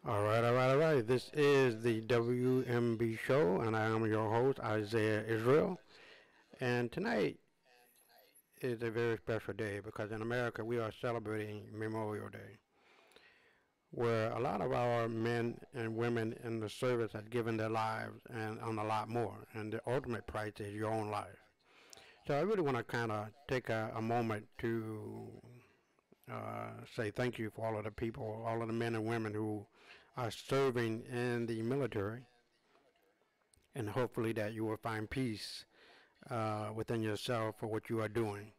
All right. This is the WMB show, and I am your host, Isaiah Israel. And tonight is a very special day because in America we are celebrating Memorial Day, where a lot of our men and women in the service have given their lives and on a lot more. And the ultimate price is your own life. So I really want to kind of take a moment to say thank you for all of the people, all of the men and women who are serving in the military, and hopefully that you will find peace within yourself for what you are doing.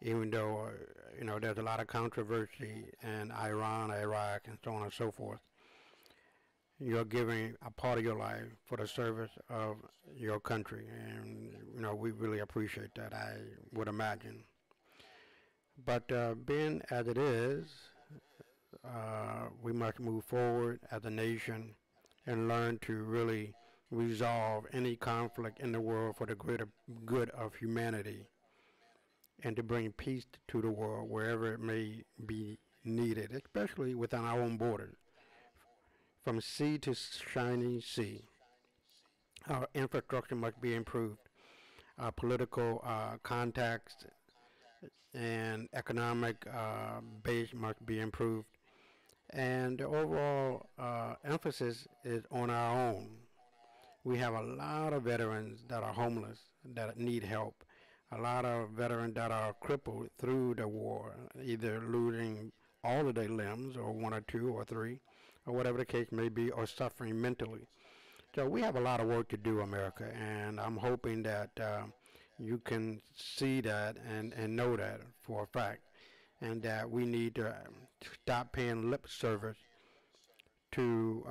Even though there's a lot of controversy in Iran, Iraq, and so on and so forth, you're giving a part of your life for the service of your country, and we really appreciate that. I would imagine, but being as it is, we must move forward as a nation and learn to really resolve any conflict in the world for the greater good of humanity and to bring peace to the world wherever it may be needed, especially within our own borders, from sea to shining sea. Our infrastructure must be improved. Our political contacts and economic base must be improved. And the overall emphasis is on our own. We have a lot of veterans that are homeless, that need help. A lot of veterans that are crippled through the war, either losing all of their limbs, or one or two or three, or whatever the case may be, or suffering mentally. So we have a lot of work to do, America, and I'm hoping that you can see that and know that for a fact, and that we need to stop paying lip service to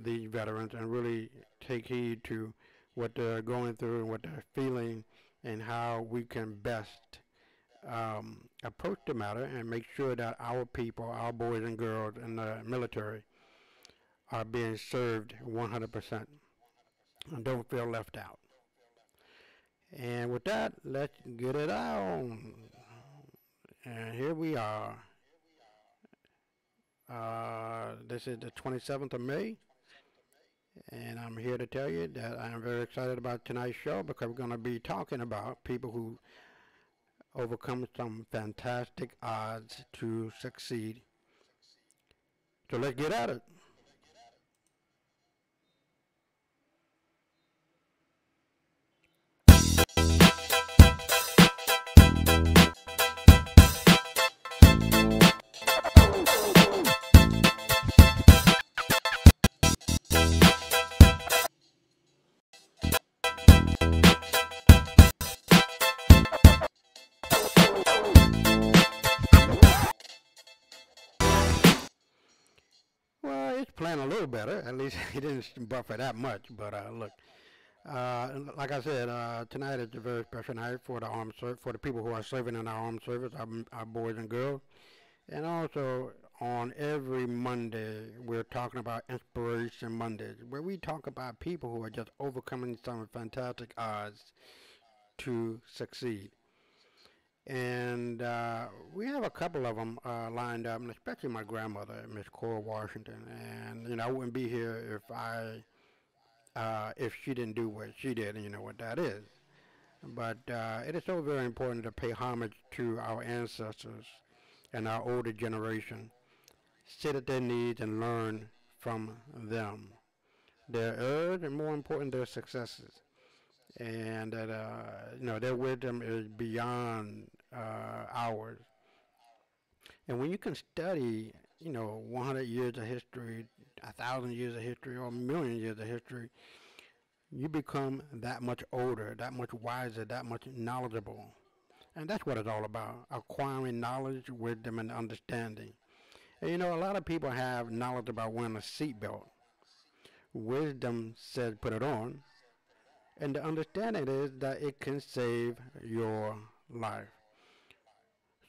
these veterans and really take heed to what they're going through and what they're feeling and how we can best approach the matter and make sure that our people, our boys and girls in the military are being served 100% and don't feel left out. And with that, let's get it on. And here we are. This is the 27th of May, and I'm here to tell you that I am very excited about tonight's show because we're going to be talking about people who overcome some fantastic odds to succeed. So let's get at it. Well, it's playing a little better. At least he didn't buffer that much. But look, like I said, tonight is a very special night for the for the people who are serving in our armed service, our boys and girls. And also on every Monday, we're talking about Inspiration Mondays, where we talk about people who are just overcoming some fantastic odds to succeed. And we have a couple of them lined up, and especially my grandmother, Miss Cora Washington. And I wouldn't be here if she didn't do what she did, and you know what that is. But it is so very important to pay homage to our ancestors and our older generation, sit at their needs and learn from them, their errors, and more important, their successes. And that their wisdom is beyond ours. And when you can study 100 years of history, 1,000 years of history, or a million years of history, you become that much older, that much wiser, that much knowledgeable. And that's what it's all about, acquiring knowledge, wisdom, and understanding. And a lot of people have knowledge about wearing a seatbelt. Wisdom says put it on, and the understanding is that it can save your life.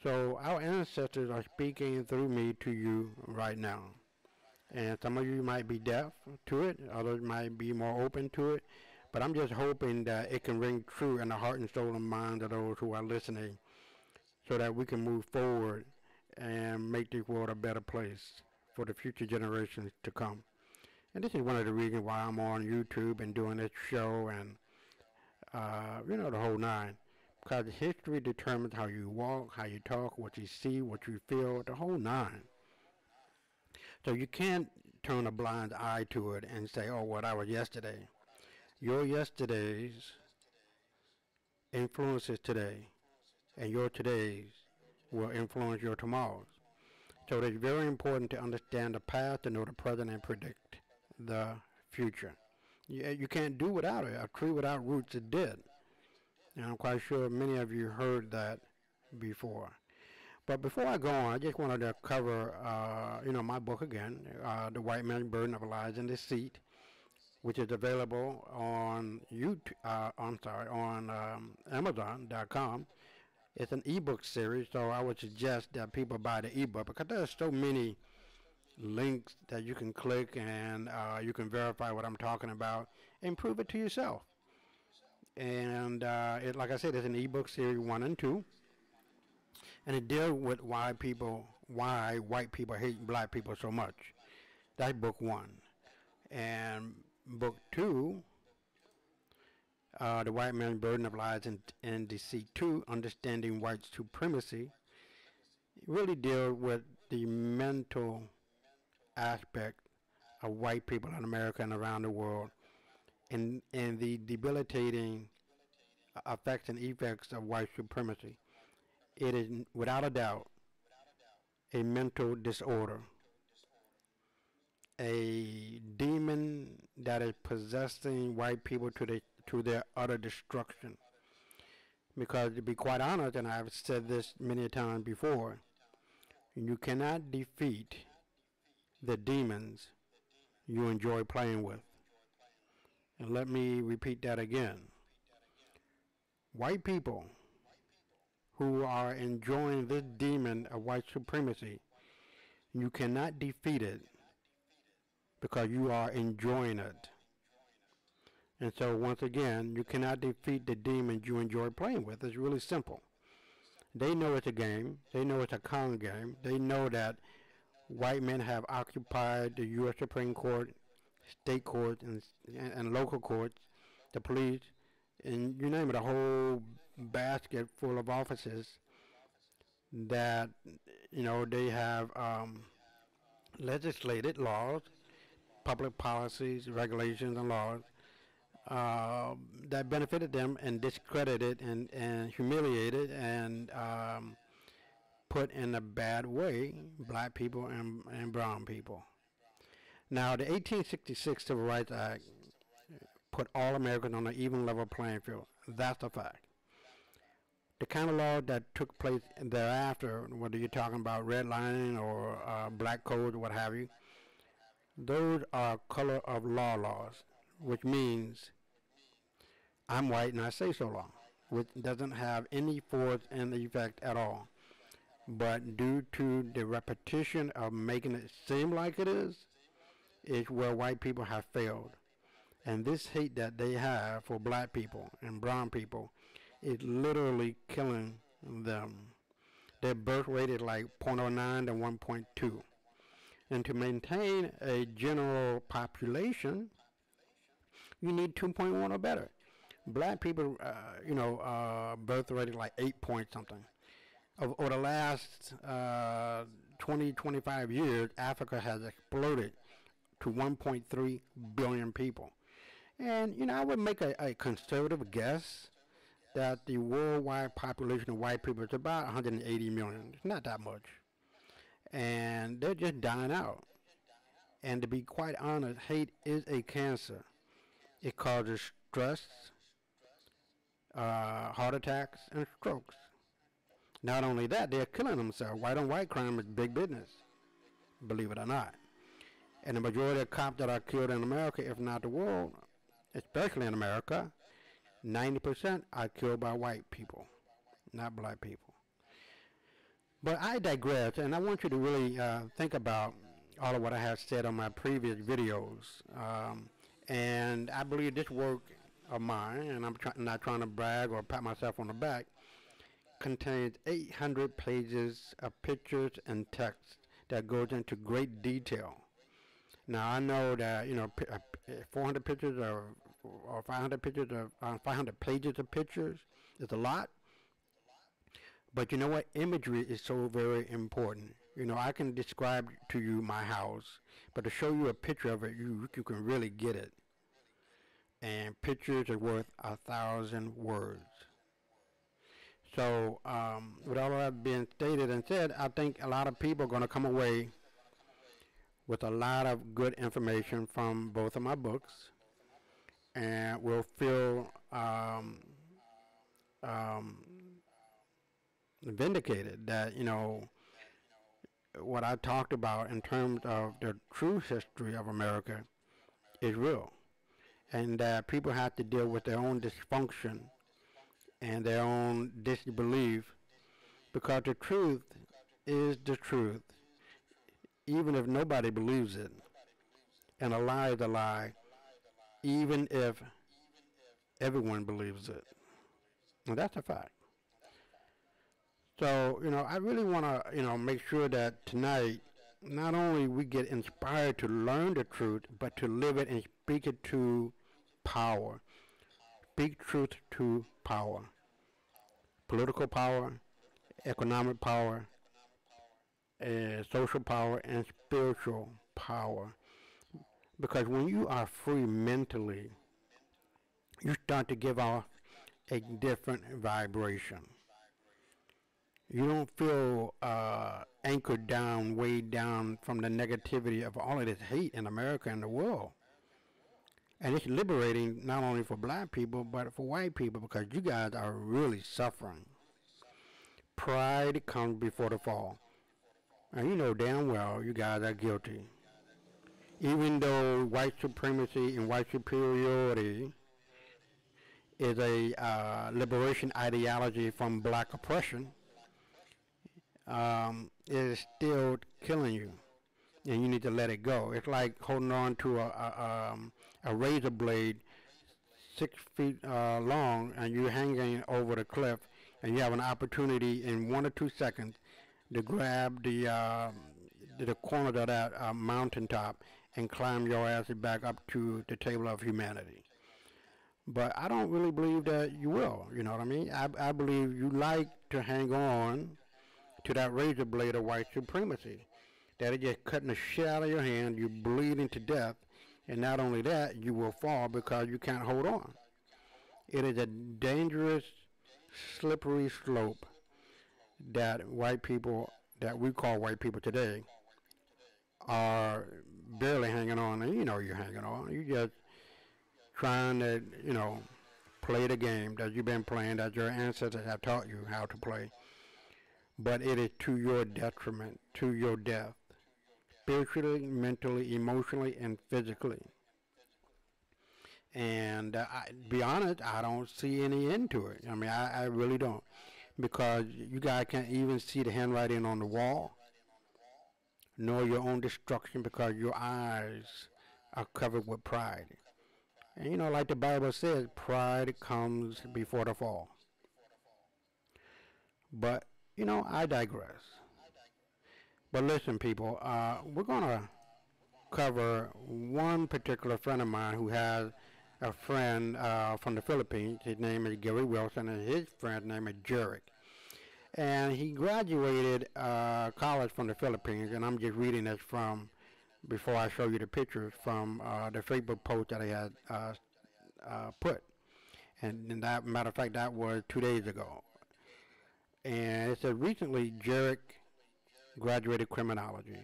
So our ancestors are speaking through me to you right now. And some of you might be deaf to it, others might be more open to it. But I'm just hoping that it can ring true in the heart and soul and mind of those who are listening so that we can move forward and make this world a better place for the future generations to come. And this is one of the reasons why I'm on YouTube and doing this show and, the whole nine. Because history determines how you walk, how you talk, what you see, what you feel, the whole nine. So you can't turn a blind eye to it and say, oh, well, that was yesterday. Your yesterdays influences today, and your todays will influence your tomorrows. So it's very important to understand the past, to know the present, and predict the future. You can't do without it. A tree without roots is dead. And I'm quite sure many of you heard that before. But before I go on, I just wanted to cover, my book again, The White Man's Burden of Lies and Deceit, which is available on Amazon.com. It's an ebook series, so I would suggest that people buy the ebook because there's so many links that you can click and you can verify what I'm talking about and prove it to yourself. And like I said, it's an ebook series 1 and 2, and it deals with why white people hate black people so much. That's book 1. And book 2, The White Man's Burden of Lies and Deceit 2, Understanding White Supremacy, really deals with the mental aspect of white people in America and around the world and the debilitating effects and effects of white supremacy. It is, without a doubt, a mental disorder, a demon that is possessing white people to their utter destruction. Because to be quite honest, and I've said this many times before, you cannot defeat the demons you enjoy playing with. And let me repeat that again. White people who are enjoying this demon of white supremacy, you cannot defeat it because you are enjoying it. And so once again, you cannot defeat the demons you enjoy playing with. It's really simple. They know it's a game. They know it's a con game. They know that white men have occupied the U.S. Supreme Court, state courts, and local courts, the police, and you name it, a whole basket full of offices that, they have legislated laws, public policies, regulations, and laws that benefited them and discredited and humiliated and put in a bad way black people and brown people. Now, the 1866 Civil Rights Act put all Americans on an even level playing field. That's a fact. The kind of law that took place thereafter, whether you're talking about redlining or black codes or what have you, those are color of law laws, which means I'm white and I say so law, which doesn't have any force and effect at all. But due to the repetition of making it seem like it is where white people have failed. And this hate that they have for black people and brown people is literally killing them. Their birth rate is like 0.09 to 1.2. And to maintain a general population, you need 2.1 or better. Black people, birth rate is like 8 point something. Over the last 20, 25 years, Africa has exploded to 1.3 billion people. And, I would make a conservative guess that the worldwide population of white people is about 180 million. It's not that much. And they're just dying out. And to be quite honest, hate is a cancer. It causes stress, heart attacks, and strokes. Not only that, they're killing themselves. White on white crime is big business, believe it or not. And the majority of cops that are killed in America, if not the world, especially in America, 90% are killed by white people, not black people. But I digress, and I want you to really think about all of what I have said on my previous videos. And I believe this work of mine, and I'm not trying to brag or pat myself on the back, contains 800 pages of pictures and text that goes into great detail. Now I know that 400 pictures or 500 pictures of 500 pages of pictures is a lot, but you know what? Imagery is so very important. I can describe to you my house, but to show you a picture of it, you can really get it. And pictures are worth 1,000 words. So, with all of that being stated and said, I think a lot of people are going to come away with a lot of good information from both of my books, and will feel um, vindicated that what I talked about in terms of the true history of America is real, and that people have to deal with their own dysfunction and their own disbelief, because the truth is the truth, even if nobody believes it, and a lie is a lie, even if everyone believes it. And that's a fact. So, I really want to, make sure that tonight, not only we get inspired to learn the truth, but to live it and speak it to power. Speak truth to power. Political power, economic power, social power, and spiritual power. Because when you are free mentally, you start to give off a different vibration. You don't feel anchored down, weighed down from the negativity of all of this hate in America and the world. And it's liberating not only for black people, but for white people, because you guys are really suffering. Pride comes before the fall. And you know damn well you guys are guilty. Even though white supremacy and white superiority is a liberation ideology from black oppression, it is still killing you, and you need to let it go. It's like holding on to a razor blade 6 feet long, and you're hanging over the cliff, and you have an opportunity in 1 or 2 seconds to grab the corner of that mountaintop and climb your ass back up to the table of humanity. But I don't really believe that you will, you know what I mean? I believe you like to hang on to that razor blade of white supremacy. That is just cutting the shit out of your hand, you're bleeding to death, and not only that, you will fall because you can't hold on. It is a dangerous, slippery slope that white people, that we call white people today, are barely hanging on. And you know you're hanging on. You're just trying to, play the game that you've been playing, that your ancestors have taught you how to play. But it is to your detriment, to your death, spiritually, mentally, emotionally, and physically. And be honest, I don't see any end to it. I mean, I really don't. Because you guys can't even see the handwriting on the wall, nor your own destruction, because your eyes are covered with pride. And like the Bible says, pride comes before the fall. But, I digress. But listen, people, we're going to cover one particular friend of mine who has a friend from the Philippines. His name is Gary Wilson, and his friend's name is Jarek. And he graduated college from the Philippines, and I'm just reading this from, before I show you the pictures, from the Facebook post that I had put. And that, matter of fact, that was 2 days ago. And it says, recently, Jarek graduated criminology,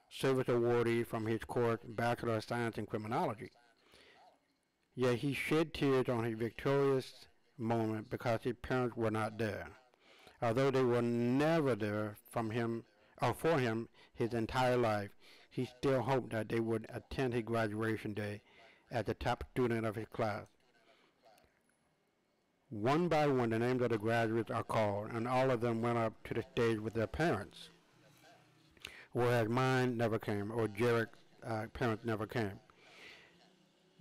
service awardee from his course, Bachelor of Science in Criminology. Yet he shed tears on his victorious moment because his parents were not there. Although they were never there from him or for him his entire life, he still hoped that they would attend his graduation day as the top student of his class. One by one, the names of the graduates are called, and all of them went up to the stage with their parents, whereas mine never came, or Jarek's parents never came.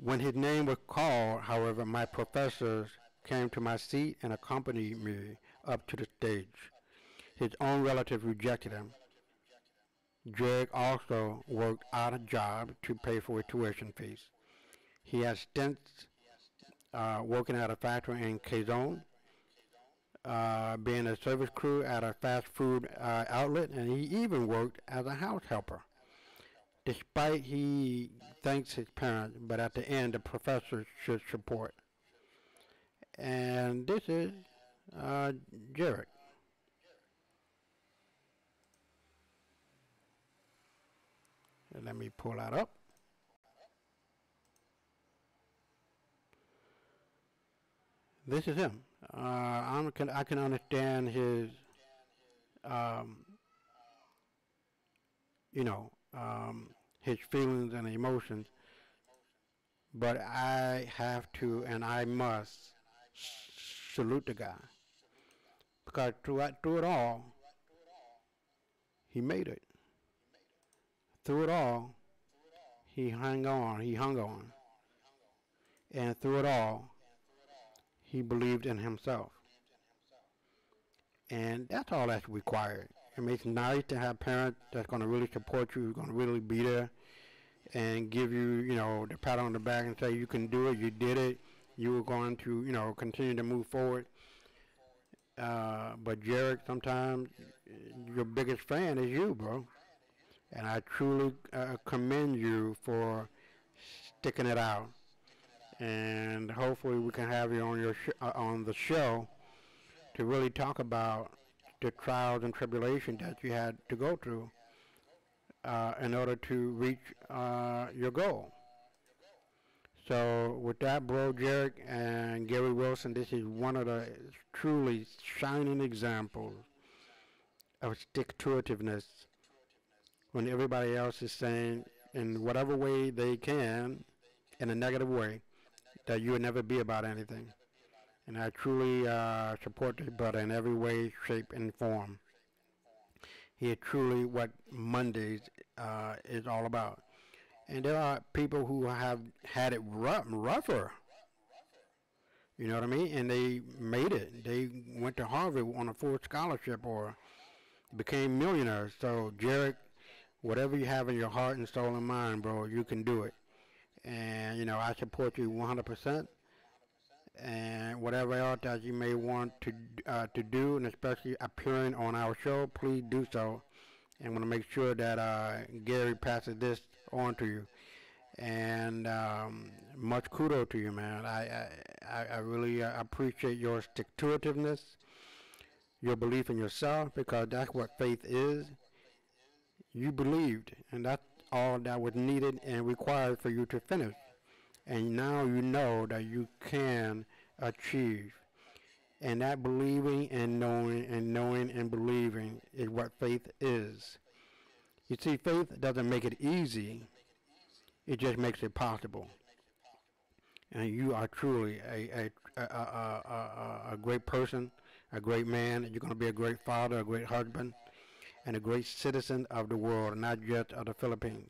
When his name was called, however, my professors came to my seat and accompanied me up to the stage. His own relatives rejected him. Jake also worked odd jobs to pay for his tuition fees. He had stints working at a factory in Quezon, being a service crew at a fast food outlet, and he even worked as a house helper. Despite he thanks his parents, but at the end the professor should support. And this is uh, Jarek. Let me pull that up. This is him. I can understand his, um, you know, his feelings and emotions, but I have to and I must salute the guy because through it all, he made it. Through it all, he hung on, and through it all, he believed in himself, and that's all that's required. I mean, it's nice to have parents that's going to really support you, who's going to really be there and give you, the pat on the back and say you can do it, you did it, you were going to, continue to move forward. But Jared, sometimes your biggest fan is you, bro. And I truly commend you for sticking it out. And hopefully we can have you on on the show to really talk about the trials and tribulations that you had to go through in order to reach your goal. So with that, bro, Jarek and Gary Wilson, this is one of the truly shining examples of stick-to-itiveness when everybody else is saying in whatever way they can, in a negative way, that you would never be about anything. And I truly support this brother in every way, shape, and form. He is truly what Mondays is all about. And there are people who have had it rougher, you know what I mean? And they made it. They went to Harvard on a full scholarship or became millionaires. So, Jarek, whatever you have in your heart and soul and mind, bro, you can do it. And, I support you 100%. And whatever else that you may want to do, and especially appearing on our show, please do so. And I want to make sure that Gary passes this on to you. And much kudos to you, man. I really appreciate your stick-to-itiveness, your belief in yourself, because that's what faith is. You believed, and that's all that was needed and required for you to finish. And now you know that you can achieve. And that believing and knowing and believing is what faith is. You see, faith doesn't make it easy. It just makes it possible. And you are truly a great person, a great man. You're going to be a great father, a great husband, and a great citizen of the world, not just of the Philippines.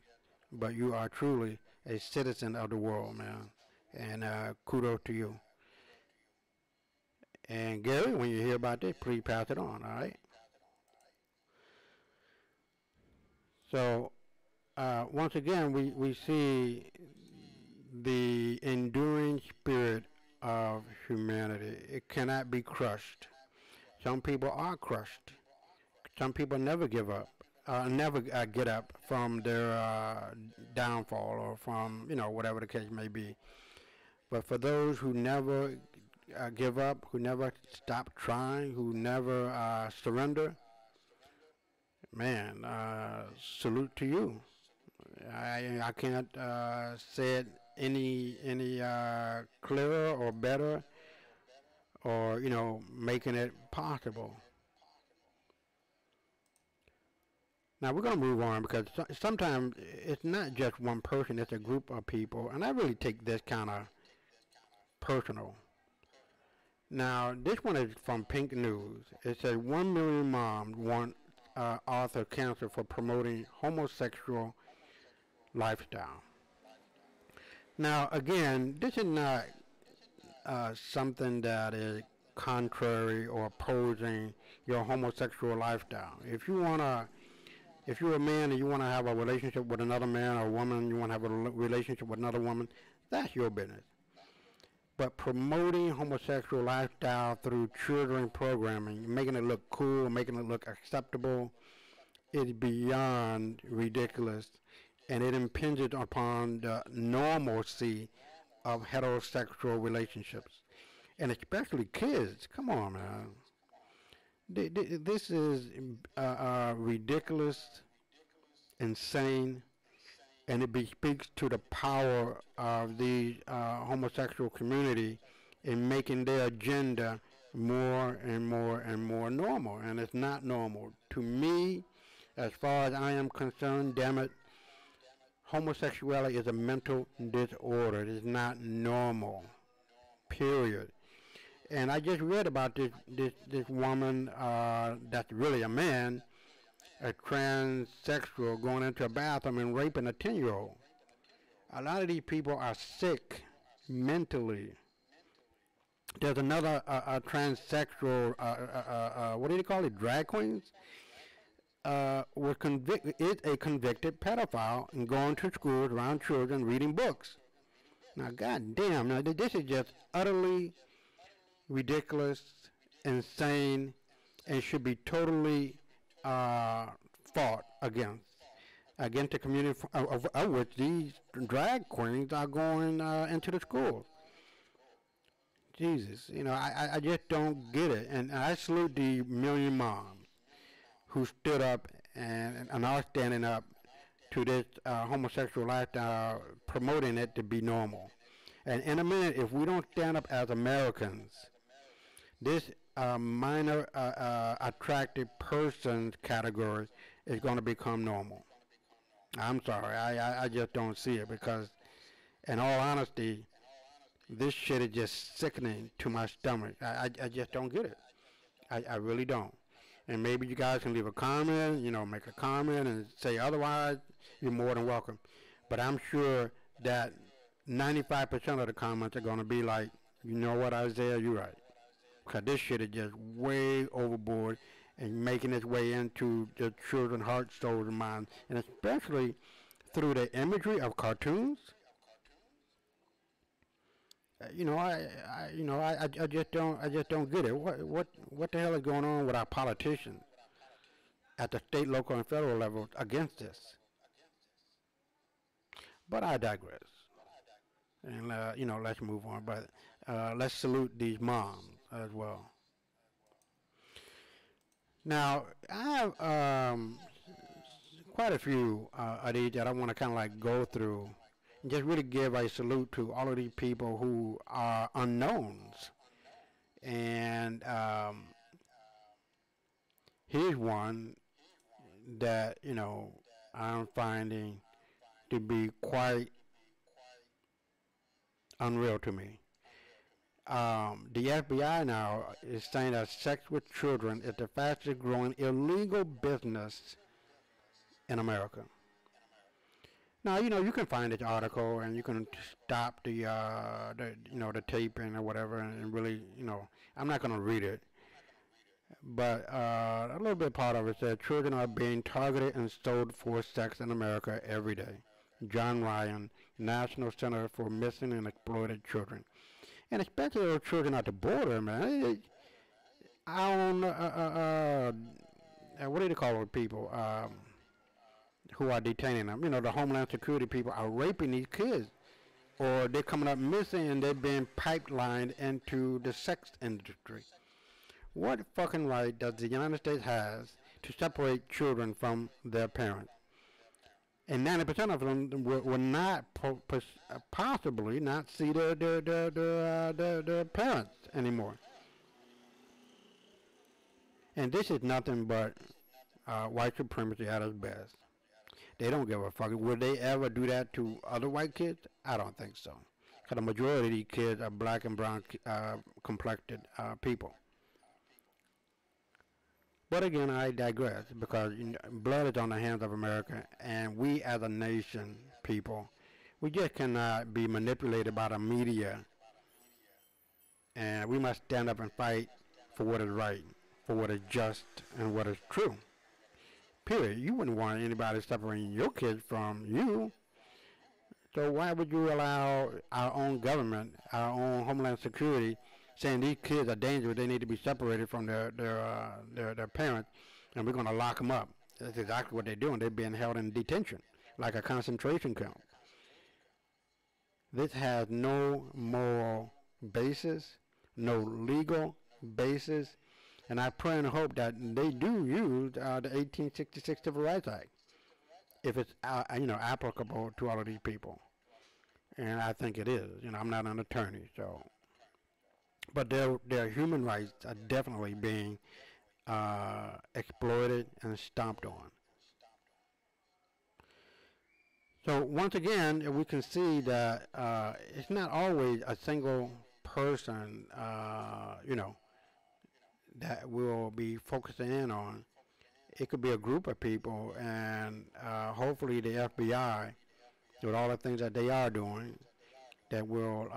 But you are truly a citizen of the world, man. And kudos to you. And Gary, when you hear about this, please pass it on, all right? So, once again, we see the enduring spirit of humanity. It cannot be crushed. Some people are crushed. Some people never give up, never get up from their downfall or from, whatever the case may be. But for those who never give up, who never stop trying, who never surrender, man, salute to you. I can't say it any clearer or better, or making it possible. Now we're going to move on because sometimes it's not just one person; it's a group of people, and I really take this kind of personal. Now this one is from Pink News. It says 1 million moms want Arthur canceled for promoting homosexual lifestyle. Now, again, this is not something that is contrary or opposing your homosexual lifestyle. If you want to If you're a man and you want to have a relationship with another man, or a woman, you want to have a relationship with another woman, that's your business. But promoting homosexual lifestyle through children programming, making it look cool, making it look acceptable, is beyond ridiculous, and it impinges upon the normalcy of heterosexual relationships, and especially kids. Come on, man. This is ridiculous, insane, and it speaks to the power of the homosexual community in making their agenda more and more and more normal, and it's not normal. To me, as far as I am concerned, damn it, homosexuality is a mental disorder. It is not normal, period. And I just read about this woman that's really a man, a transsexual, going into a bathroom and raping a 10-year-old. A lot of these people are sick mentally. There's another transsexual, what do they call it, drag queens? Is a convicted pedophile and going to schools around children reading books. Now, goddamn, now this is just utterly ridiculous, insane, and should be totally fought against the community of which these drag queens are going into the schools. Jesus, I just don't get it, and I salute the million moms who stood up and are standing up to this homosexual lifestyle, promoting it to be normal. And in a minute, if we don't stand up as Americans, this minor attractive persons category is going to become normal. I'm sorry, I just don't see it, because in all honesty, this shit is just sickening to my stomach. I just don't get it. I really don't. And maybe you guys can leave a comment, make a comment and say otherwise, you're more than welcome. But I'm sure that 95% of the comments are going to be like, you know what, Isaiah, you're right. Because this shit is just way overboard and making its way into the children's hearts, souls, and minds. And especially through the imagery of cartoons. I just don't get it. What the hell is going on with our politicians at the state, local, and federal level against this? But I digress. And let's move on. But let's salute these moms as well. Now, I have quite a few of these that I want to kind of like go through and just really give a salute to all of these people who are unknowns. And here's one that, I'm finding to be quite unreal to me. The FBI now is saying that sex with children is the fastest growing illegal business in America. Now, you can find this article and you can stop the taping or whatever, and really, I'm not going to read it. But a little bit part of it says children are being targeted and sold for sex in America every day. John Ryan, National Center for Missing and Exploited Children. And especially those children at the border, man. I don't what do they call those people who are detaining them? The Homeland Security people are raping these kids. Or they're coming up missing and they're being pipelined into the sex industry. What fucking right does the United States have to separate children from their parents? And 90% of them will not possibly not see their parents anymore. And this is nothing but white supremacy at its best. They don't give a fuck. Would they ever do that to other white kids? I don't think so. Because the majority of these kids are black and brown complected people. But again, I digress, because blood is on the hands of America, and we as a nation, people, we just cannot be manipulated by the media, and we must stand up and fight for what is right, for what is just, and what is true. Period. You wouldn't want anybody separating your kids from you. So why would you allow our own government, our own Homeland Security, saying these kids are dangerous, they need to be separated from their parents, and we're going to lock them up? That's exactly what they're doing. They're being held in detention, like a concentration camp. This has no moral basis, no legal basis, and I pray and hope that they do use the 1866 Civil Rights Act if it's applicable to all of these people. And I think it is. I'm not an attorney, so but their human rights are definitely being exploited and stomped on. So once again, we can see that it's not always a single person, that we'll be focusing in on. It could be a group of people, and hopefully the FBI, with all the things that they are doing, that will,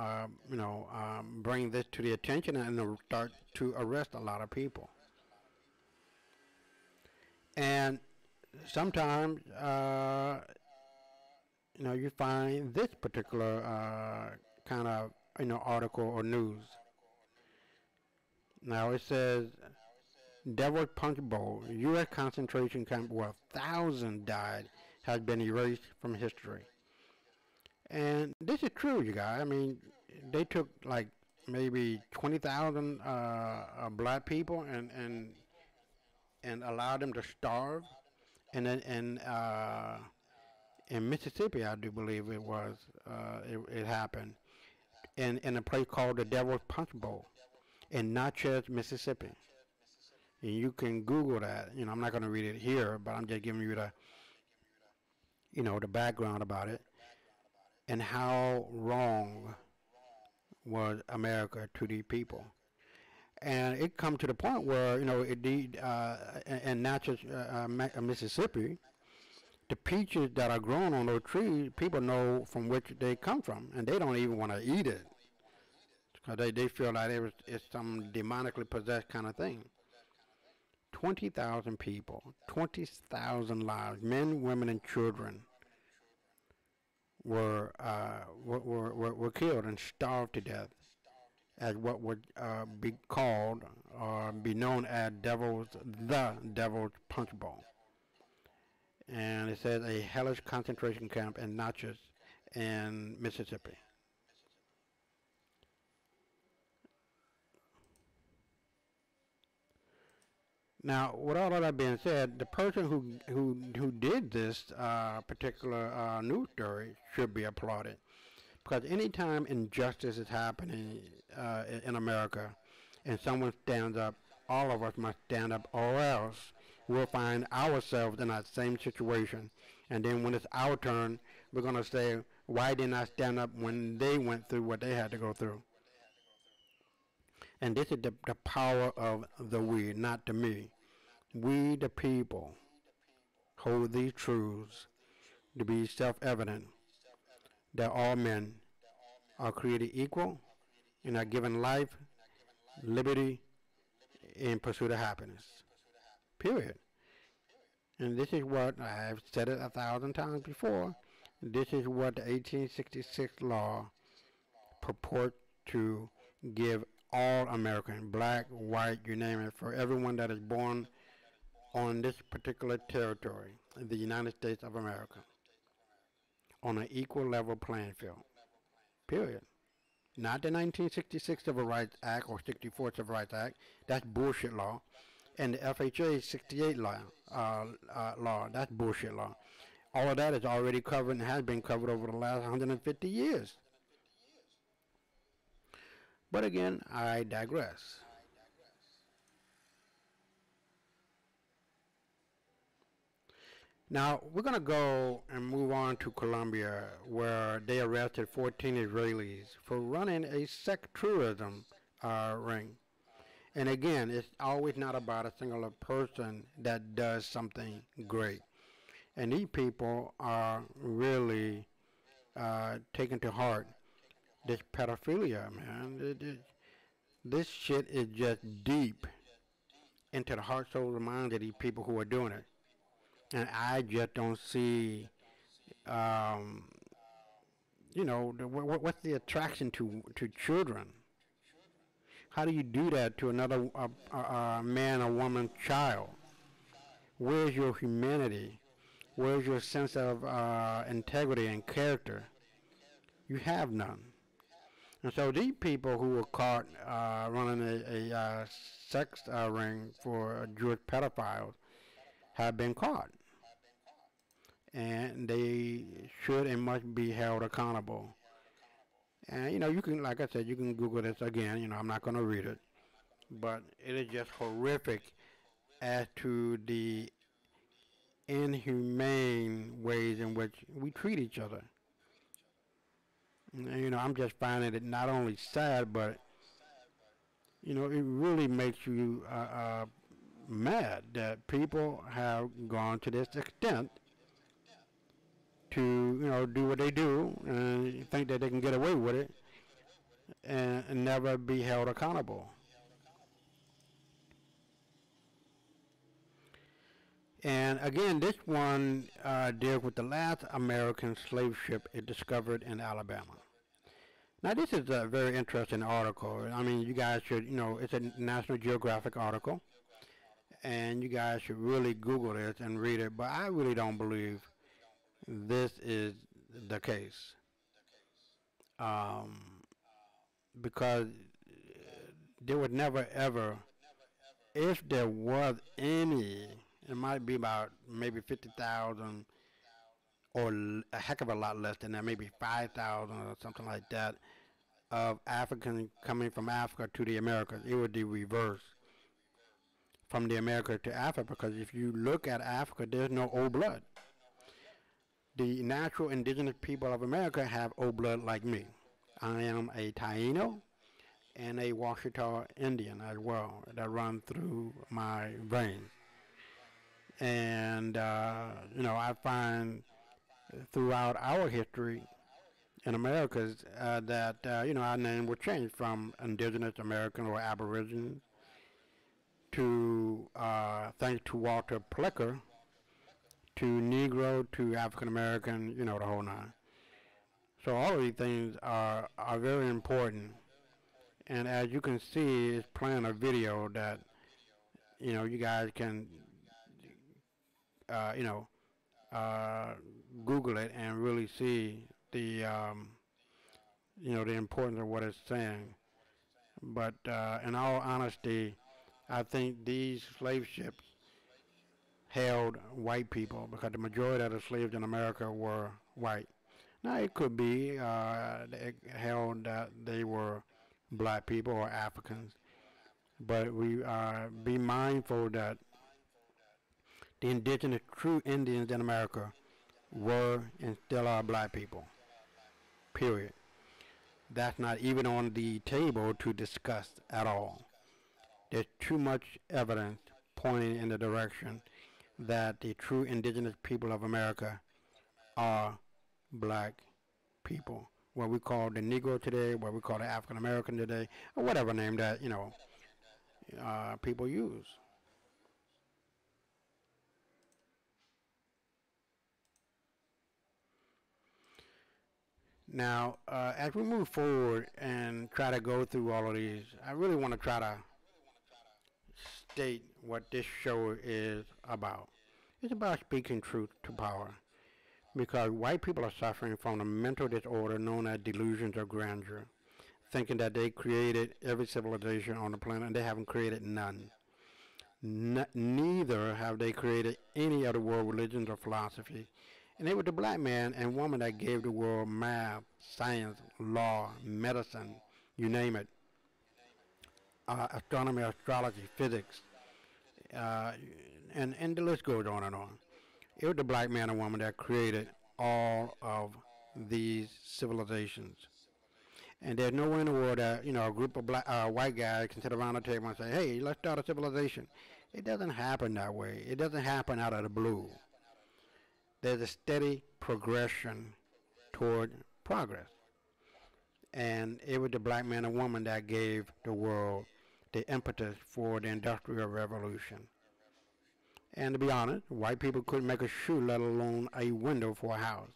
bring this to the attention and they'll start to arrest a lot of people. And sometimes, you find this particular kind of, article or news. Now it says, Devil's Punch Bowl, U.S. concentration camp where thousands died, has been erased from history. And this is true, you guys. I mean, they took like maybe 20,000 black people and allowed them to starve. And then in Mississippi, I do believe it was, it happened, in a place called the Devil's Punch Bowl in Natchez, Mississippi. And you can Google that. I'm not going to read it here, but I'm just giving you the background about it and how wrong was America to these people. And it come to the point where, in Natchez, Mississippi, the peaches that are grown on those trees, people know from which they come from, and they don't even want to eat it because they feel like it's some demonically possessed kind of thing. 20,000 people, 20,000 lives, men, women, and children were killed and starved to death at what would be called or be known as the Devil's Punch Bowl. And it says a hellish concentration camp in Natchez in Mississippi. Now, with all of that being said, the person who did this particular news story should be applauded, because anytime injustice is happening in America, and someone stands up, all of us must stand up, or else we'll find ourselves in that same situation. And then when it's our turn, we're going to say, why didn't I stand up when they went through what they had to go through? And this is the power of the we, not the me. We, the people, hold these truths to be self-evident, that all men are created equal and are given life, liberty, in pursuit of happiness. Period. And this is what, I've said it 1,000 times before, this is what the 1866 law purports to give all Americans, black, white, you name it, for everyone that is born on this particular territory, the United States of America, on an equal level playing field. Period. Not the 1966 Civil Rights Act or 64 Civil Rights Act. That's bullshit law. And the FHA 68 law, that's bullshit law. All of that is already covered and has been covered over the last 150 years. But again, I digress. Now, we're going to go and move on to Colombia, where they arrested 14 Israelis for running a sex tourism ring. And again, it's always not about a singular person that does something great. And these people are really taking to heart this pedophilia, man. This shit is just deep into the heart, soul, and minds of these people who are doing it. And I just don't see, um, what's the attraction to children? How do you do that to another man or woman child? Where's your humanity? Where's your sense of integrity and character? You have none. And so these people who were caught running a sex ring for Jewish pedophiles have been caught, and they should and must be held accountable. And you can, like I said, you can Google this again. I'm not going to read it, but it is just horrific as to the inhumane ways in which we treat each other. And, I'm just finding it not only sad, but it really makes you mad that people have gone to this extent to do what they do and think that they can get away with it and never be held accountable. And again, this one deals with the last American slave ship it discovered in Alabama. Now, this is a very interesting article. I mean, you guys should, it's a National Geographic article, and you guys should really Google this and read it. But I really don't believe this is the case, um, because there would never ever, if there was any, it might be about maybe 50,000 or a heck of a lot less than that, maybe 5,000 or something like that, of Africans coming from Africa to the Americas. It would be reverse from the America to Africa, because if you look at Africa, there's no old blood. The natural indigenous people of America have old blood like me. I am a Taino and a Washita Indian as well that run through my veins. And, I find throughout our history in America that, our name will change from indigenous American or Aborigines to, thanks to Walter Plecker, to Negro, to African American, the whole nine. So all of these things are very important. And as you can see, it's playing a video that, you guys can, uh, you know, uh, Google it and really see the importance of what it's saying. But in all honesty, I think these slave ships held white people because the majority of the slaves in America were white. Now it could be they held that they were black people or Africans, but we be mindful that the indigenous true Indians in America were and still are black people. Period. That's not even on the table to discuss at all. There's too much evidence pointing in the direction that the true indigenous people of America are black people. What we call the Negro today, what we call the African American today, or whatever name that, people use. Now, as we move forward and try to go through all of these, I really want to try to state what this show is about. It's about speaking truth to power, because white people are suffering from a mental disorder known as delusions of grandeur, thinking that they created every civilization on the planet, and they haven't created none. Neither have they created any other world religions or philosophies. And it was the black man and woman that gave the world math, science, law, medicine, you name it, astronomy, astrology, physics, uh, and the list goes on and on. It was the black man and woman that created all of these civilizations. And there's nowhere in the world that, a group of white guys can sit around the table and say, hey, let's start a civilization. It doesn't happen that way. It doesn't happen out of the blue. There's a steady progression toward progress. And it was the black man and woman that gave the world the impetus for the Industrial Revolution. And to be honest, white people couldn't make a shoe, let alone a window for a house.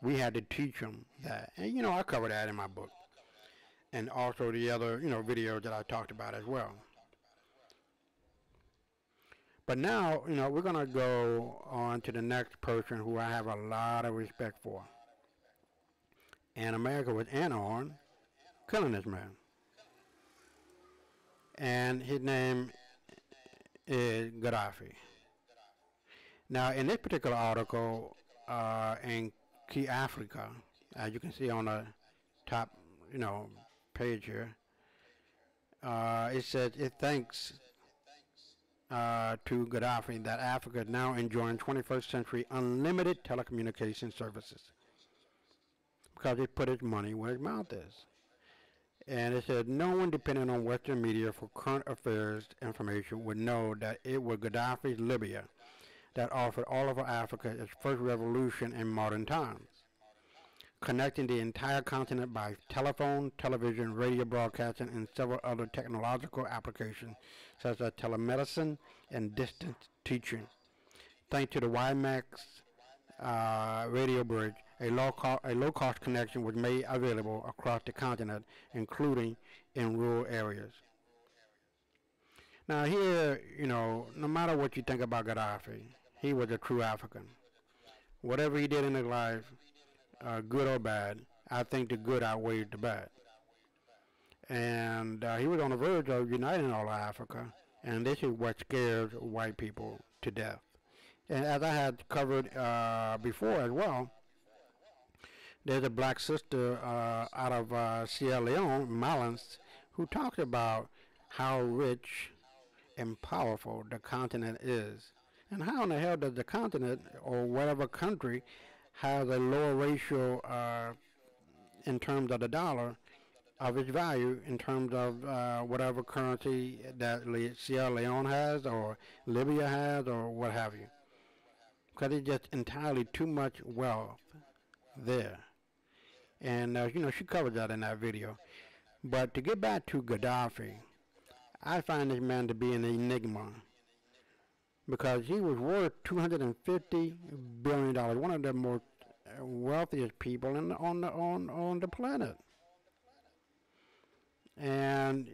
We had to teach them that. And, I cover that in my book. And also the other, videos that I talked about as well. But now, we're going to go on to the next person who I have a lot of respect for. And America was in on killing this man. And his name is Gaddafi. Now, in this particular article, in Key Africa, as you can see on the top, page here, it says it thanks to Gaddafi that Africa is now enjoying 21st century unlimited telecommunication services because it put its money where its mouth is. And it said no one depending on Western media for current affairs information would know that it was Gaddafi's Libya that offered all of Africa its first revolution in modern times, connecting the entire continent by telephone, television, radio broadcasting, and several other technological applications such as telemedicine and distance teaching. Thanks to the WiMAX radio bridge, a low-cost connection was made available across the continent, including in rural areas. Now here, no matter what you think about Gaddafi, he was a true African. Whatever he did in his life, good or bad, I think the good outweighed the bad. And he was on the verge of uniting all of Africa, and this is what scares white people to death. And as I had covered before as well, there's a black sister out of Sierra Leone, Malins, who talks about how rich and powerful the continent is. And how in the hell does the continent or whatever country has a lower ratio in terms of the dollar of its value in terms of whatever currency that Sierra Leone has or Libya has or what have you? Because it's just entirely too much wealth there. And, she covered that in that video. But to get back to Gaddafi, I find this man to be an enigma because he was worth $250 billion, one of the most wealthiest people on the planet. And,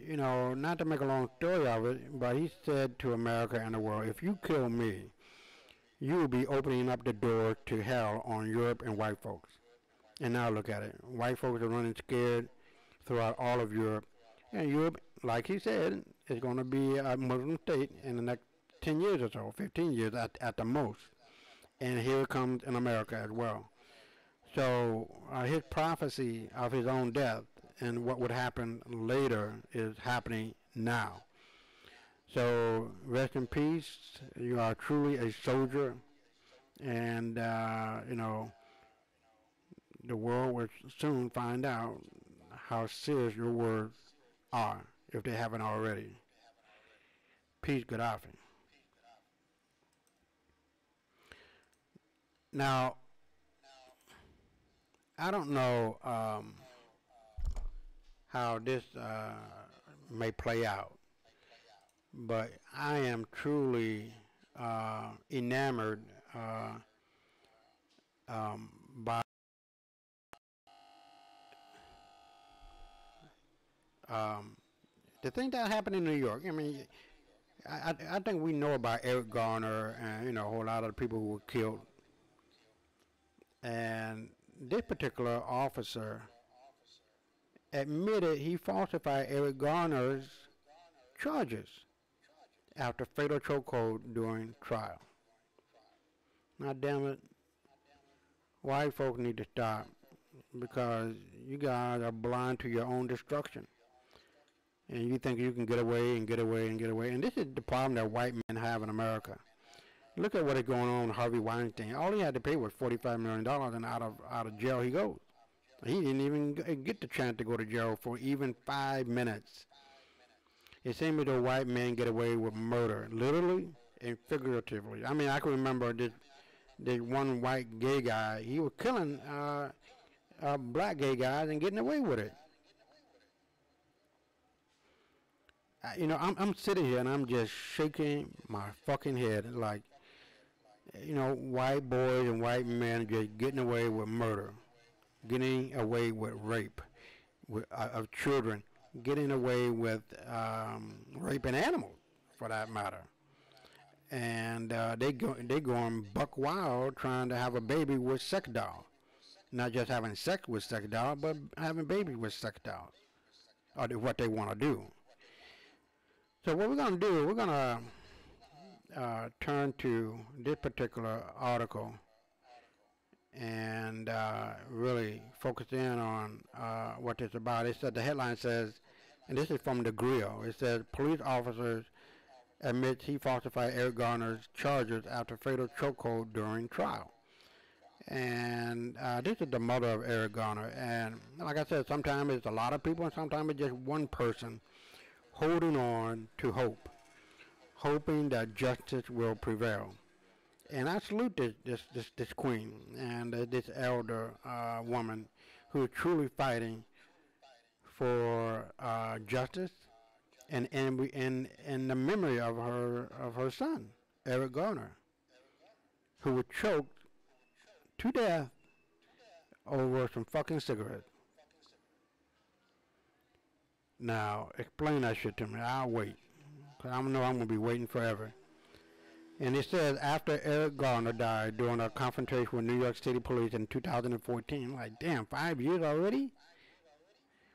not to make a long story of it, but he said to America and the world, if you kill me, you will be opening up the door to hell on Europe and white folks. And now look at it. White folks are running scared throughout all of Europe. And Europe, like he said, is going to be a Muslim state in the next 10 years or so, 15 years at the most. And here it comes in America as well. So his prophecy of his own death and what would happen later is happening now. So rest in peace. You are truly a soldier. And, the world will soon find out how serious your words are, if they haven't already. Peace, Gaddafi. Now, I don't know how this may play out, but I am truly enamored by the thing that happened in New York. I mean, I think we know about Eric Garner and, a whole lot of the people who were killed. And this particular officer admitted he falsified Eric Garner's charges after fatal chokehold during trial. Now, damn it, white folk need to stop because you guys are blind to your own destruction. And you think you can get away and get away and get away. And this is the problem that white men have in America. Look at what is going on with Harvey Weinstein. All he had to pay was $45 million, and out of jail he goes. He didn't even get the chance to go to jail for even 5 minutes. It seems as though white men get away with murder, literally and figuratively. I mean, I can remember this one white gay guy. He was killing black gay guys and getting away with it. I'm sitting here and I'm just shaking my fucking head like, white boys and white men just getting away with murder, getting away with rape of children, getting away with raping animals, for that matter. And they going buck wild trying to have a baby with sex doll. Not just having sex with sex doll, but having babies with sex dolls, or what they want to do. So what we're going to do, we're going to turn to this particular article and really focus in on what it's about. It said, the headline says, and this is from the Grill, it says, police officers admits he falsified Eric Garner's charges after fatal chokehold during trial. And this is the mother of Eric Garner. And like I said, sometimes it's a lot of people and sometimes it's just one person holding on to hope, hoping that justice will prevail. And I salute this queen and this elder woman who is truly fighting for justice and in the memory of her son, Eric Garner, who was choked to death over some fucking cigarettes. Now, explain that shit to me. I'll wait. Because I know I'm going to be waiting forever. And it says, after Eric Garner died during a confrontation with New York City police in 2014, like, damn, 5 years already?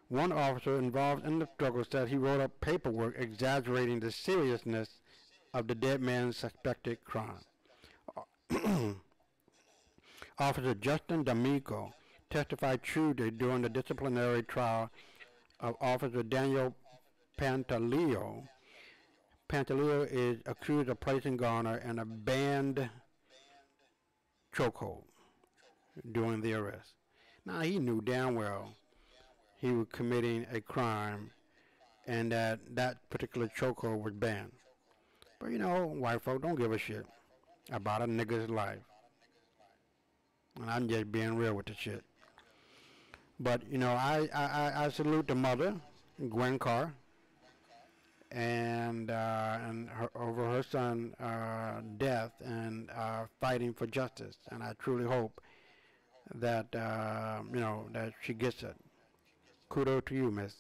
One officer involved in the struggle said he wrote up paperwork exaggerating the seriousness of the dead man's suspected crime. Officer Justin D'Amico testified Tuesday during the disciplinary trial of Officer Daniel Pantaleo. Pantaleo is accused of placing Garner in a banned chokehold during the arrest. Now, he knew damn well he was committing a crime and that particular chokehold was banned. But white folk don't give a shit about a nigga's life. And I'm just being real with the shit. But, I salute the mother, Gwen Carr, and over her son's death and fighting for justice. And I truly hope that, that she gets it. Kudos to you, miss.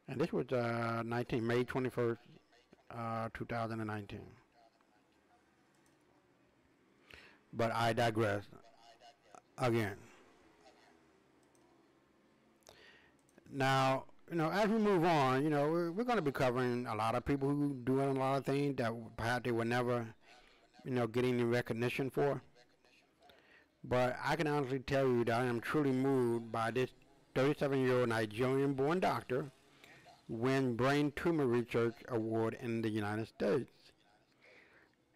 And this was May 21st, 2019. But I digress again. Now, as we move on, we're going to be covering a lot of people who doing a lot of things that perhaps they were never, get any recognition for. But I can honestly tell you that I am truly moved by this 37-year-old Nigerian-born doctor win Brain Tumor Research Award in the United States.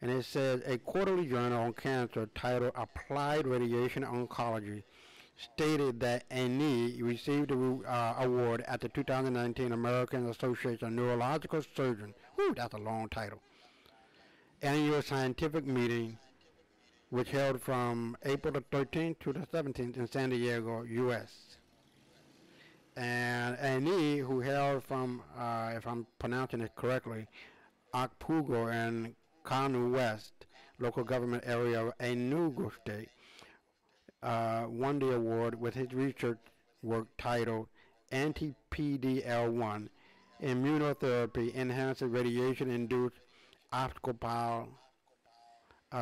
And it says a quarterly journal on cancer titled Applied Radiation Oncology stated that Annie received the award at the 2019 American Association of Neurological Surgeons. Whew, that's a long title. Annual scientific meeting, which held from April the 13th to the 17th in San Diego, U.S. And Annie, who hailed from, if I'm pronouncing it correctly, Akpugo and Kanu West, local government area of Enugu State, won the award with his research work titled Anti-PD-L1 Immunotherapy Enhances Radiation-Induced Optical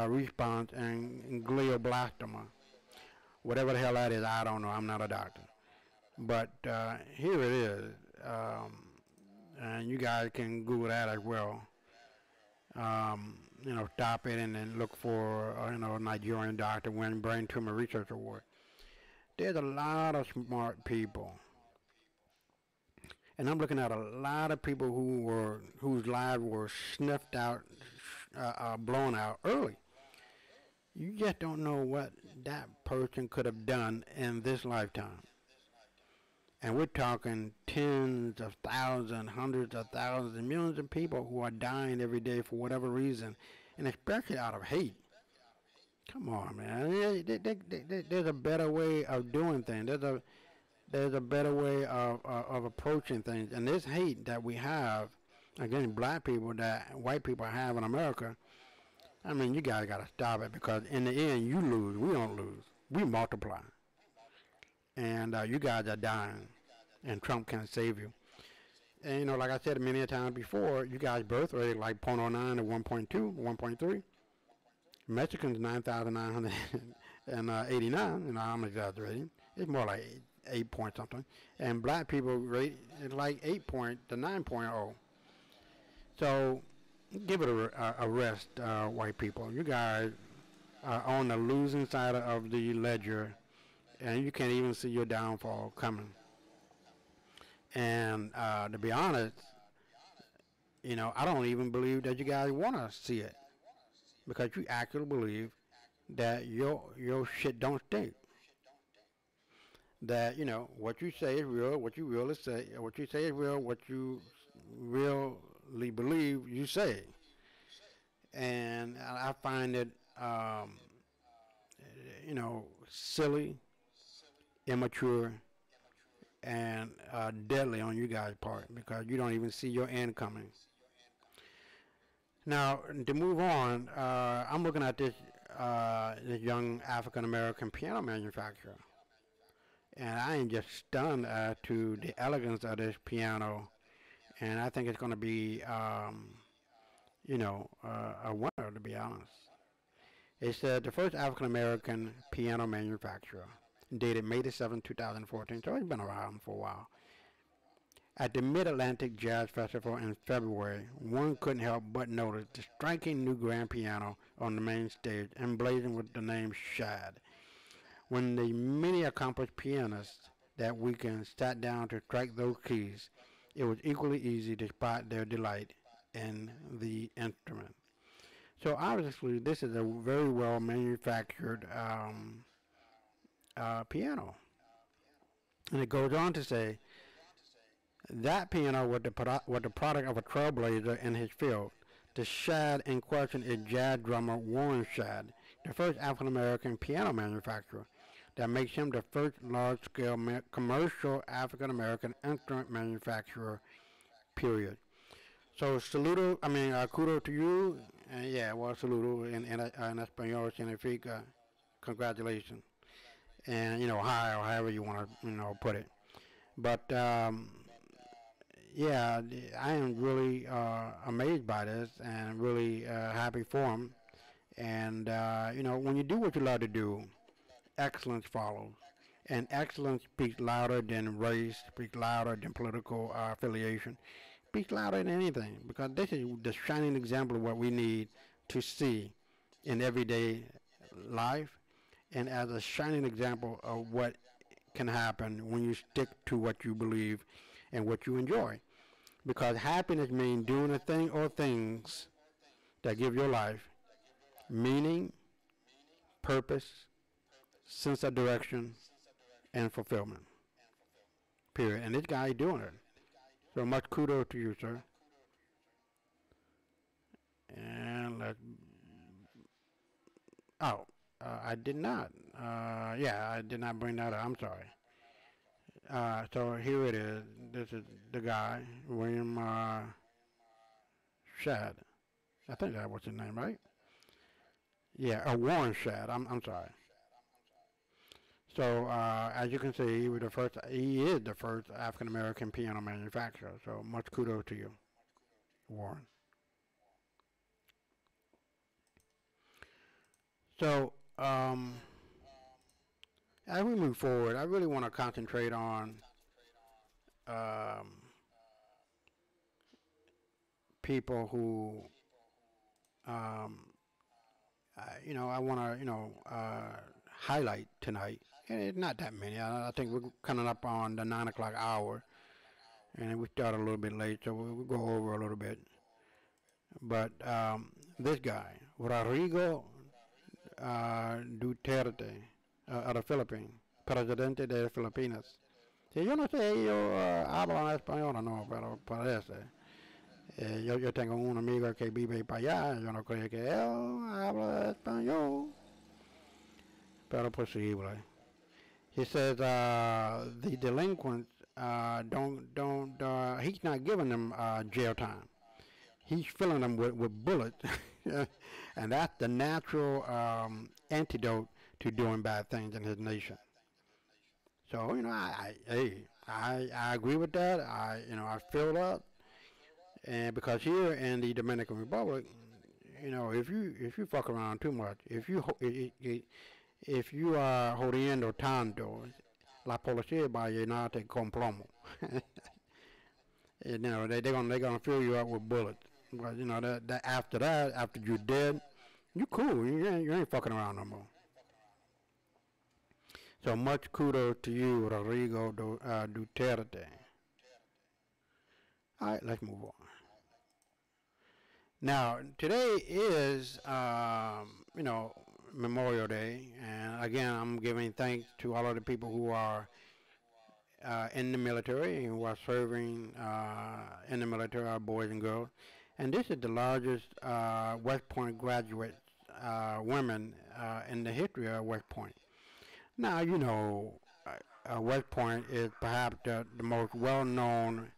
Response and Glioblastoma. Whatever the hell that is, I don't know. I'm not a doctor. But here it is. And you guys can Google that as well. Stop it and then look for, a Nigerian doctor winning Brain Tumor Research Award. There's a lot of smart people. And I'm looking at a lot of people whose lives were sniffed out, blown out early. You just don't know what that person could have done in this lifetime. And we're talking tens of thousands, hundreds of thousands, and millions of people who are dying every day for whatever reason, and especially out of hate. Come on, man. There's a better way of doing things. there's a better way of approaching things. And this hate that we have against black people that white people have in America, I mean, you guys got to stop it because in the end, you lose. We don't lose. We multiply. And you guys are dying, and Trump can't save you. And, you know, like I said many a times before, you guys' birth rate like 0.09 to 1.2, 1.3. Mexicans 9,989. You know, I'm exaggerating. It's more like 8 point something. And black people rate is like 8 point to 9.0. So give it a rest, white people. You guys are on the losing side of the ledger, and you can't even see your downfall coming. And to be honest, you know, I don't even believe that you guys want to see it because you actually believe that your shit don't stink. That, you know, what you say is real, what you really say, what you say is real, what you really believe you say. And I find it, you know, silly, immature, and deadly on you guys' part because you don't even see your end coming. Now, to move on, I'm looking at this young African American piano manufacturer, and I am just stunned to the elegance of this piano, and I think it's going to be, you know, a winner, to be honest. It's the first African American piano manufacturer, dated May the 7th, 2014, so it's been around for a while. At the Mid-Atlantic Jazz Festival in February, one couldn't help but notice the striking new grand piano on the main stage, emblazoned with the name Shad. When the many accomplished pianists that weekend sat down to strike those keys, it was equally easy to spot their delight in the instrument. So obviously, this is a very well manufactured piano. And it goes on to say, that piano was the product of a trailblazer in his field. The Shad in question is jazz drummer Warren Shad, the first African American piano manufacturer. That makes him the first large-scale commercial African American instrument manufacturer, period. So saludo, I mean, kudo to you. Yeah, well, saludo en español significa congratulations. And, you know, hi, or however you want to, you know, put it. But, yeah, I am really amazed by this and really happy for him. And, you know, when you do what you love to do, excellence follows. And excellence speaks louder than race, speaks louder than political affiliation, speaks louder than anything. Because this is the shining example of what we need to see in everyday life and as a shining example of what can happen when you stick to what you believe and what you enjoy. Because happiness means doing a thing or things that give your life meaning, purpose, sense of direction, and fulfillment. Period. And this guy is doing it. So much kudos to you, sir. And let's. Oh, I did not. Yeah, I did not bring that up. I'm sorry. So here it is. This is the guy, William Shad. I think that was his name, right? Yeah, Warren Shad. I'm sorry. So as you can see, he was the first. He is the first African American piano manufacturer. So much kudos to you, Warren. So as we move forward, I really want to concentrate on um, people who, um, you know, I want to, you know, highlight tonight. And it's not that many. I think we're coming up on the 9 o'clock hour, and we started a little bit late, so we'll go over a little bit. But this guy, Rodrigo Duterte, of the Philippines, presidente de Filipinas. Si yo no sé, ellos hablan español o no, pero parece. Yo tengo un amigo que vive para allá, yo no creo que él habla español, pero posible. He says the delinquents don't he's not giving them jail time. He's filling them with bullets, and that's the natural antidote to doing bad things in his nation. So I agree with that. I feel that, and because here in the Dominican Republic, if you fuck around too much, if you are jodiendo tanto, la policía va a llenarte con plomo. They're gonna fill you up with bullets. But that after that, after you're dead, you cool. You ain't fucking around no more. So much kudos to you, Rodrigo Duterte. All right, let's move on. Now, today is, Memorial Day, and again, I'm giving thanks to all of the people who are in the military, who are serving in the military, our boys and girls. And this is the largest West Point graduate women in the history of West Point. Now, West Point is perhaps the most well-known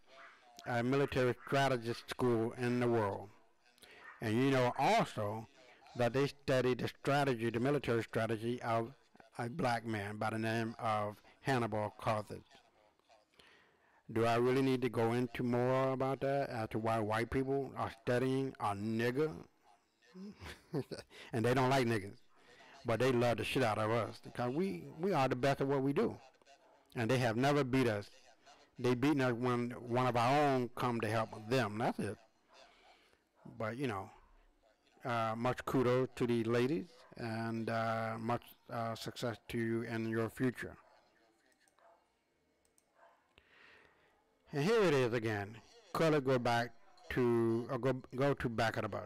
military strategist school in the world. And you know also that they study the military strategy of a black man by the name of Hannibal Carthage. Do I really need to go into more about that as to why white people are studying a nigger? And they don't like niggas, but they love the shit out of us because we are the best at what we do. And they have never beat us. They beaten us when one of our own come to help them. That's it. But much kudos to these ladies and much success to you in your future. And here it is again. Color go back to go to back of the bus.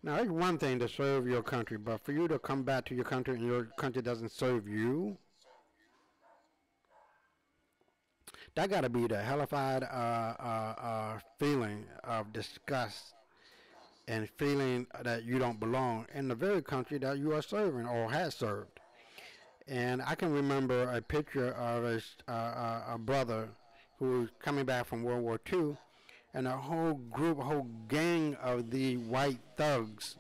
Now it's one thing to serve your country, but for you to come back to your country and your country doesn't serve you, that got to be the hellified feeling of disgust and feeling that you don't belong in the very country that you are serving or has served. And I can remember a picture of a brother who was coming back from World War II, and a whole group, a whole gang of the white thugs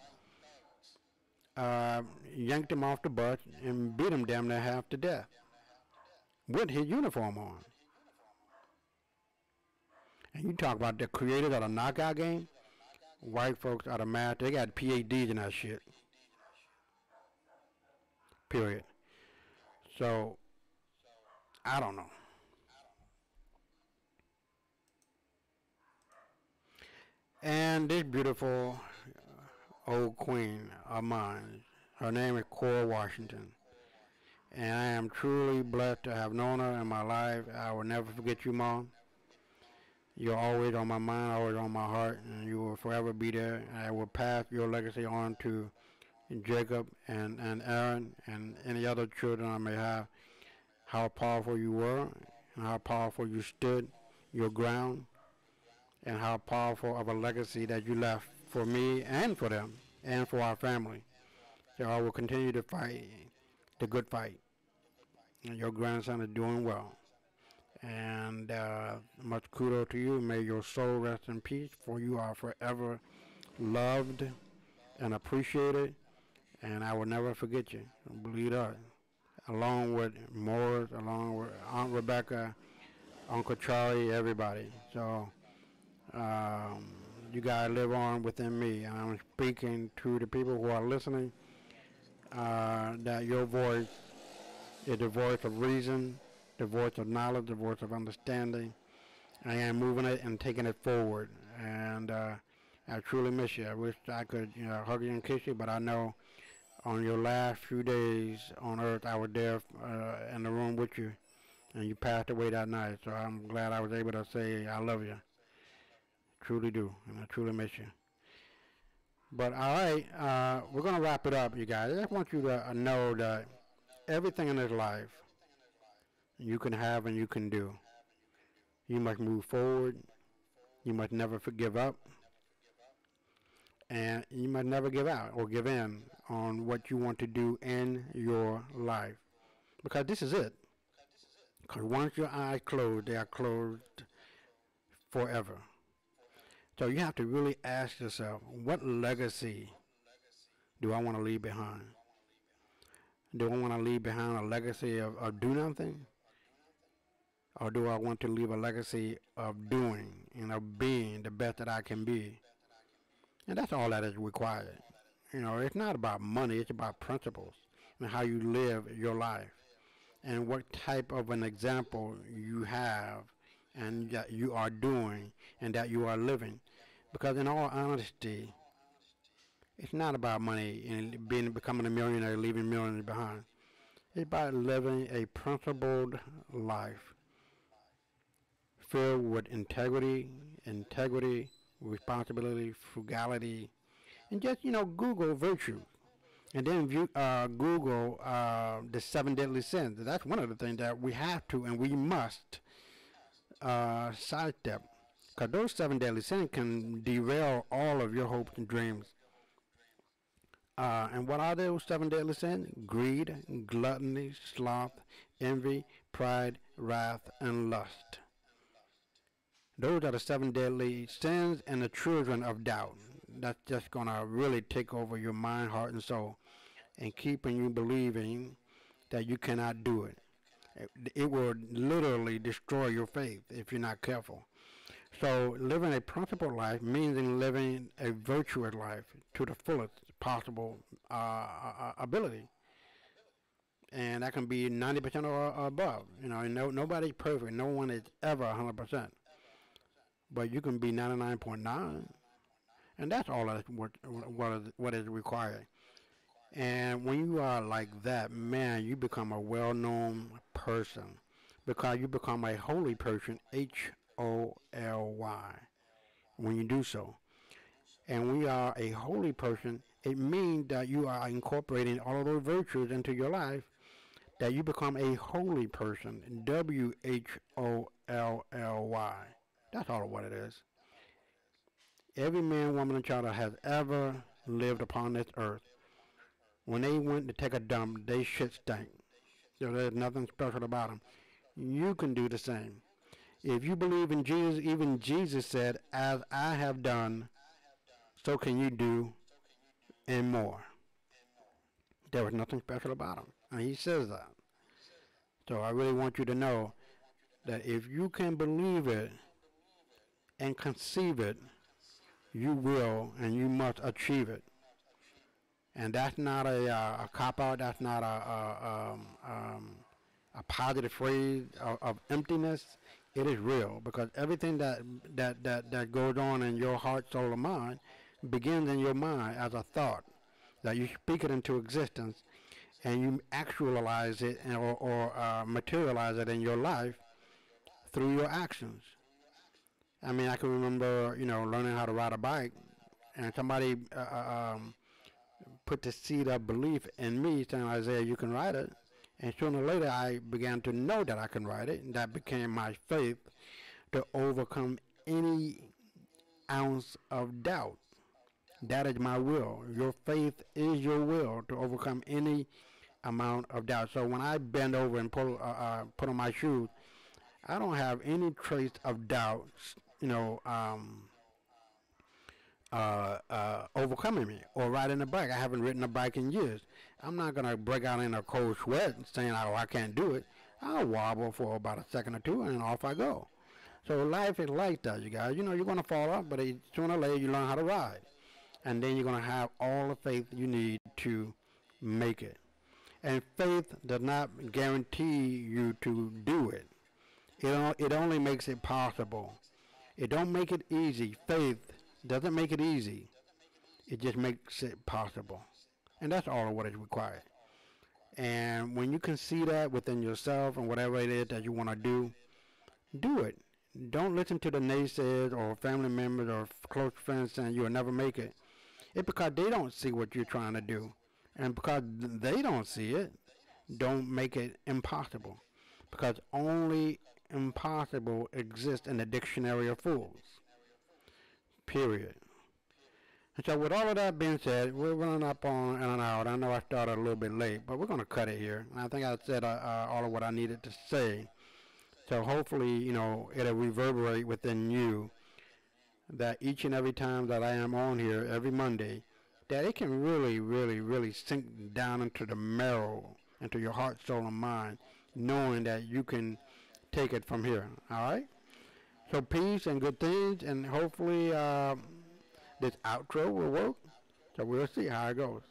yanked him off the bus and beat him damn near half to death with his uniform on. And you talk about the creators of the knockout game, white folks out of math, they got PhDs in that shit. Period. So, I don't know. And this beautiful old queen of mine, her name is Cora Washington. And I am truly blessed to have known her in my life. I will never forget you, Mom. You're always on my mind, always on my heart, and you will forever be there. I will pass your legacy on to Jacob and Aaron and any other children I may have. How powerful you were, and how powerful you stood your ground, and how powerful of a legacy that you left for me and for them and for our family. So I will continue to fight the good fight. And your grandson is doing well. And much kudos to you. May your soul rest in peace, for you are forever loved and appreciated, and I will never forget you. Believe that. Along with Morris, along with Aunt Rebecca, Uncle Charlie, everybody. So you guys live on within me, and I'm speaking to the people who are listening that your voice is the voice of reason, the voice of knowledge, the voice of understanding. I am moving it and taking it forward, and I truly miss you. I wish I could, hug you and kiss you, but I know on your last few days on Earth, I was there in the room with you, and you passed away that night. So I'm glad I was able to say I love you. Truly do, and I truly miss you. But all right, we're gonna wrap it up, you guys. I just want you to know that everything in this life you can have and you can do. You must move forward. You must never give up. And you must never give out or give in on what you want to do in your life. Because this is it. Because once your eyes close, they are closed forever. So you have to really ask yourself, what legacy do I want to leave behind? Do I want to leave behind a legacy of do nothing? Or do I want to leave a legacy of doing and of being the best that I can be? And that's all that is required. You know, it's not about money, it's about principles and how you live your life and what type of an example you have and that you are doing and that you are living. Because in all honesty, it's not about money and becoming a millionaire, leaving millions behind. It's about living a principled life filled with integrity, responsibility, frugality, and just Google virtue, and then Google the seven deadly sins. That's one of the things that we have to and we must sidestep, because those seven deadly sins can derail all of your hopes and dreams. And what are those seven deadly sins? Greed, gluttony, sloth, envy, pride, wrath, and lust. Those are the seven deadly sins and the children of doubt. That's just going to really take over your mind, heart, and soul and keeping you believing that you cannot do it. It will literally destroy your faith if you're not careful. So living a principled life means living a virtuous life to the fullest possible ability. And that can be 90% or above. Nobody's perfect. No one is ever 100%. But you can be 99.9, and that's all that's what is required. And when you are like that, man, you become a well-known person because you become a holy person, Holy, when you do so. And when you are a holy person, it means that you are incorporating all of those virtues into your life, that you become a holy person, Holy. That's all what it is. Every man, woman, and child that has ever lived upon this earth, when they went to take a dump, they shit stank. So there's nothing special about them. You can do the same. If you believe in Jesus, even Jesus said, as I have done, so can you do and more. There was nothing special about him. And he says that. So I really want you to know that if you can believe it and conceive it, you will and you must achieve it. And that's not a cop-out. That's not a positive phrase of emptiness. It is real, because everything that goes on in your heart, soul, and mind begins in your mind as a thought, that you speak it into existence and you actualize it or materialize it in your life through your actions. I mean, I can remember, learning how to ride a bike, and somebody put the seed of belief in me, saying, Isaiah, you can ride it. And sooner or later, I began to know that I can ride it, and that became my faith to overcome any ounce of doubt. That is my will. Your faith is your will to overcome any amount of doubt. So when I bend over and put on my shoes, I don't have any trace of doubt, overcoming me, or riding a bike. I haven't ridden a bike in years. I'm not going to break out in a cold sweat and saying, oh, I can't do it. I'll wobble for about a second or two, and off I go. So life is like that, you guys. You're going to fall off, but sooner or later you learn how to ride. And then you're going to have all the faith you need to make it. And faith does not guarantee you to do it. It only makes it possible. It don't make it easy. Faith doesn't make it easy. It just makes it possible. And that's all of what is required. And when you can see that within yourself and whatever it is that you want to do it. Don't listen to the naysayers or family members or close friends saying you'll never make it. It's because they don't see what you're trying to do. And because they don't see it, don't make it impossible. Because only impossible exists in the dictionary of fools. Period. And so with all of that being said, we're running up on an hour. I know I started a little bit late, but we're going to cut it here. And I think I said all of what I needed to say. So hopefully, it'll reverberate within you that each and every time that I am on here every Monday, that it can really, really, really sink down into the marrow, into your heart, soul, and mind, knowing that you can take it from here. All right? So peace and good things, and hopefully this outro will work. So we'll see how it goes.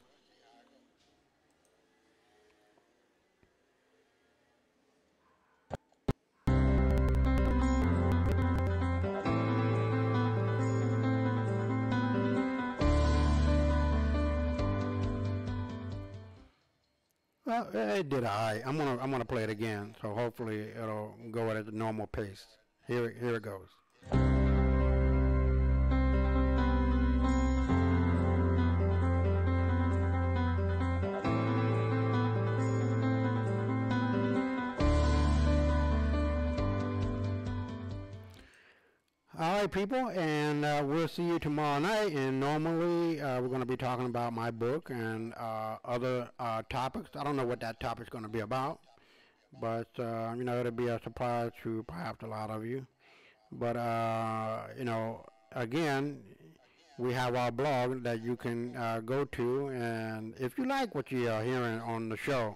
Well, it did all right. I'm gonna play it again, so hopefully it'll go at a normal pace. Here it goes. All right, people, and we'll see you tomorrow night. And normally we're going to be talking about my book and other topics. I don't know what that topic's going to be about, but it'll be a surprise to perhaps a lot of you. But again, we have our blog that you can go to, and if you like what you are hearing on the show,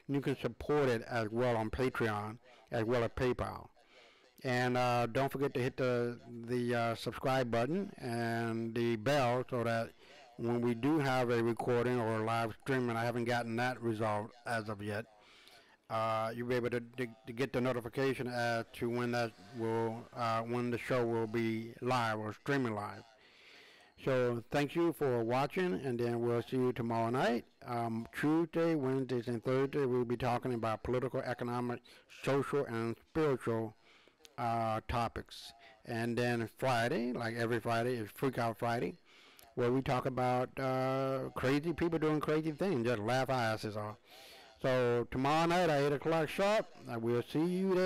you can support it as well on Patreon as well as PayPal. And don't forget to hit the subscribe button and the bell so that when we do have a recording or a live stream, and I haven't gotten that resolved as of yet, you'll be able to get the notification as to when when the show will be live or streaming live. So thank you for watching, and then we'll see you tomorrow night. Tuesday, Wednesdays, and Thursday, we'll be talking about political, economic, social, and spiritual topics. And then Friday, like every Friday, is Freak Out Friday, where we talk about crazy people doing crazy things, just laugh our asses off. So tomorrow night at 8 o'clock sharp, we'll see you there.